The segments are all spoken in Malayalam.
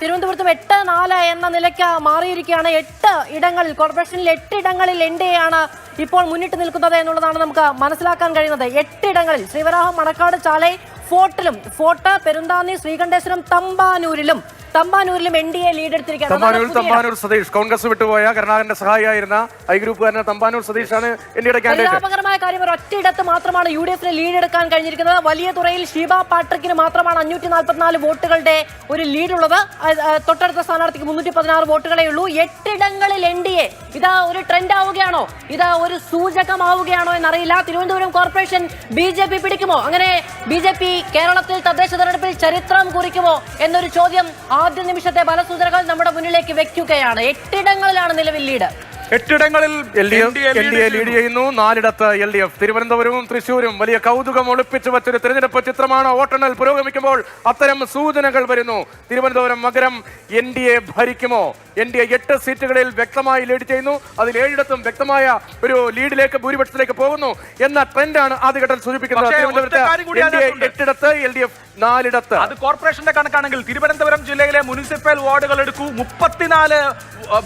തിരുവനന്തപുരത്തും 8-4 എന്ന നിലയ്ക്ക് മാറിയിരിക്കുകയാണ്. 8 ഇടങ്ങളിൽ, കോർപ്പറേഷനിൽ 8 ഇടങ്ങളിൽ NDA ആണ് ഇപ്പോൾ മുന്നിട്ട് നിൽക്കുന്നത് എന്നുള്ളതാണ് നമുക്ക് മനസ്സിലാക്കാൻ കഴിയുന്നത്. 8 ഇടങ്ങളിൽ ശ്രീവരാഹം, മണക്കാട്, ചാലൈ, ഫോർട്ട്, പെരുന്താന്നി, ശ്രീകണ്ഠേശ്വരം, തമ്പാനൂരിലും NDA ലീഡ് എടുത്തിരിക്കുകയാണ്. തമ്പാനൂർ സതീഷ് കോൺഗ്രസ് വിട്ടുപോയ കരുണാകരന്റെ സഹായിയായിരുന്ന ഐ ഗ്രൂപ്പുകാരൻ തമ്പാനൂർ സതീഷാണ് NDAയുടെ കാൻഡിഡേറ്റ്. പരിതാപകരമായ കാര്യം, ഒറ്റയിടത്ത് മാത്രമാണ് UDF ലീഡ് എടുക്കാൻ കഴിഞ്ഞിരിക്കുന്നത്. വലിയ തുറയിൽ ഷീബ പാട്രിക്കിന് മാത്രമാണ് 544 വോട്ടുകളുടെ ഒരു ലീഡ് ഉള്ളത്. തൊട്ടടുത്ത സ്ഥാനാർത്ഥിക്ക് 316 വോട്ടുകളേ ഉള്ളൂ. 8 ഇടങ്ങളിൽ NDA. ഇതാ ഒരു ട്രെൻഡ് ആവുകയാണോ, ഇതാ ഒരു സൂചകമാവുകയാണോ എന്നറിയില്ല. Thiruvananthapuram corporation BJP പിടിക്കുമോ? അങ്ങനെ BJP കേരളത്തിൽ തദ്ദേശ തെരഞ്ഞെടുപ്പിൽ ചരിത്രം കുറിക്കുമോ എന്നൊരു ചോദ്യം ആദ്യ നിമിഷത്തെ ഫലസൂചനകൾ നമ്മുടെ മുന്നിലേക്ക് വെക്കുകയാണ്. 8 ഇടങ്ങളിലാണ് നിലവിൽ ലീഡ്. 8 ഇടങ്ങളിൽ NDA ലീഡ് ചെയ്യുന്നു. 4ഇടത്ത് LDF. തിരുവനന്തപുരവും തൃശ്ശൂരും വലിയ കൗതുകം ഒളിപ്പിച്ചു വച്ചൊരു തിരഞ്ഞെടുപ്പ് ചിത്രമാണ്. വോട്ടെണ്ണൽ പുരോഗമിക്കുമ്പോൾ അത്തരം സൂചനകൾ വരുന്നു. തിരുവനന്തപുരം നഗരം NDA ഭരിക്കുമോ? NDA 8 സീറ്റുകളിൽ വ്യക്തമായി ലീഡ് ചെയ്യുന്നു. അതിൽ 7ഇടത്തും വ്യക്തമായ ഒരു ലീഡിലേക്ക്, ഭൂരിപക്ഷത്തിലേക്ക് പോകുന്നു എന്ന ട്രെൻഡാണ് ആദ്യഘട്ടത്തിൽ സൂചിപ്പിക്കുന്നത്. തിരുവനന്തപുരത്ത് NDA 8ഇടത്ത്, LDF 4ഇടത്ത്. അത് കോർപ്പറേഷന്റെ കണക്കാണെങ്കിൽ തിരുവനന്തപുരം ജില്ലയിലെ മുനിസിപ്പൽ വാർഡുകൾ എടുക്കൂ. 34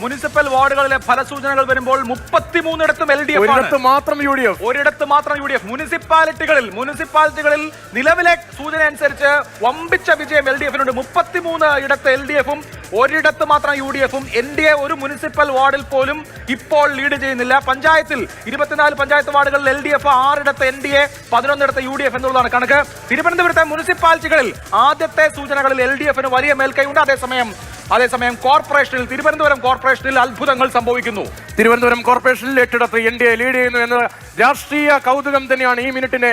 മുനിസിപ്പൽ വാർഡുകളിലെ ഫലസൂചനകൾ വരുമ്പോൾ 33ഇടത്തും LDF, ഒരിടത്ത് മാത്രം UDF. ഒരിടത്ത് മാത്രം UDF. മുനിസിപ്പാലിറ്റികളിൽ നിലവിലെ സൂചന അനുസരിച്ച് വമ്പിച്ച വിജയം LDF-നുണ്ട്. 33 ഇടത്ത് LDF-ഉം ഒരിടത്ത് മാത്രം UDF-ഉം. NDA ഒരു മുനിസിപ്പൽ വാർഡിൽ പോലും ഇപ്പോൾ ലീഡ് ചെയ്യുന്നില്ല. പഞ്ചായത്തിൽ 24 പഞ്ചായത്ത് വാർഡുകളിൽ LDF, 6ഇടത്ത് NDA, 11ഇടത്ത് UDF എന്നുള്ളതാണ് കണക്ക്. തിരുവനന്തപുരത്തെ മുനിസിപ്പാലിറ്റികളിൽ ആദ്യത്തെ സൂചനകളിൽ LDF-ന് വലിയ മേൽക്കൈയുണ്ട്. അതേസമയം തിരുവനന്തപുരം കോർപ്പറേഷനിൽ അത്ഭുതങ്ങൾ സംഭവിക്കുന്നു. തിരുവനന്തപുരം കോർപ്പറേഷനിൽ 8ഇടത്ത് NDA ലീഡ് ചെയ്യുന്നു എന്ന രാഷ്ട്രീയ കൗതുകം തന്നെയാണ് ഈ മിനിറ്റിനെ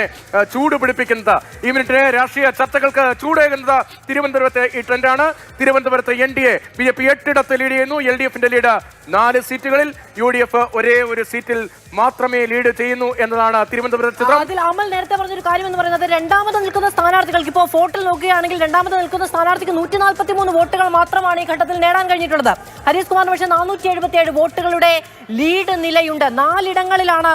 ചൂട് പിടിപ്പിക്കുന്നത്. ഈ മിനിറ്റിനെ രാഷ്ട്രീയ ചർച്ചകൾക്ക് ചൂടേകുന്നത് തിരുവനന്തപുരത്തെ ഈ ട്രെൻഡാണ്. തിരുവനന്തപുരത്ത് NDA BJP 8ഇടത്ത് ലീഡ് ചെയ്യുന്നു. LDF-ന്റെ ലീഡ് 4 സീറ്റുകളിൽ. UDF ഒരേ ഒരു സീറ്റിൽ മാത്രമേ ലീഡ് ചെയ്യുന്നു എന്നതാണ് തിരുവനന്തപുരത്ത് ചിത്രം. അതിൽ അമൽ നേരത്തെ പറഞ്ഞൊരു കാര്യം എന്ന് പറയുന്നത്, രണ്ടാമത് നിൽക്കുന്ന സ്ഥാനാർത്ഥികൾക്ക് ഇപ്പോൾ ഫോർട്ടിൽ നോക്കുകയാണെങ്കിൽ രണ്ടാമത് നിൽക്കുന്ന സ്ഥാനാർത്ഥിക്ക് 143 വോട്ടുകൾ മാത്രമാണ് ഈ ഘട്ടത്തിൽ നേടാൻ കഴിഞ്ഞിട്ടുള്ളത്. ഹരീഷ് കുമാറിന് പക്ഷേ 477 വോട്ടുകളുടെ ലീഡ് നിലയുണ്ട്. 4 ഇടങ്ങളിലാണ്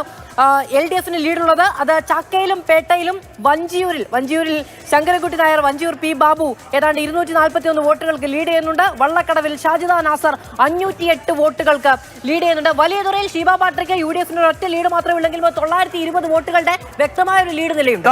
LDF-ന് ലീഡുള്ളത്. അത് ചാക്കയിലും പേട്ടയിലും വഞ്ചിയൂരിൽ ശങ്കരൻകുട്ടി നായർ, വഞ്ചിയൂർ P. ബാബു ഏതാണ്ട് 241 വോട്ടുകൾക്ക് ലീഡ് ചെയ്യുന്നുണ്ട്. വള്ളക്കടവിൽ ഷാജിദ നാസർ 508 വോട്ടുകൾക്ക് ലീഡ് ചെയ്യുന്നുണ്ട്. വലിയ തുറയിൽ ഷീബ പാട്രിക്ക് UDF-ന് ഒറ്റ ലീഡ് മാത്രമേ ഉള്ളെങ്കിലും 920 വോട്ടുകളുടെ വ്യക്തമായ ഒരു ലീഡ് നിലയുണ്ട്.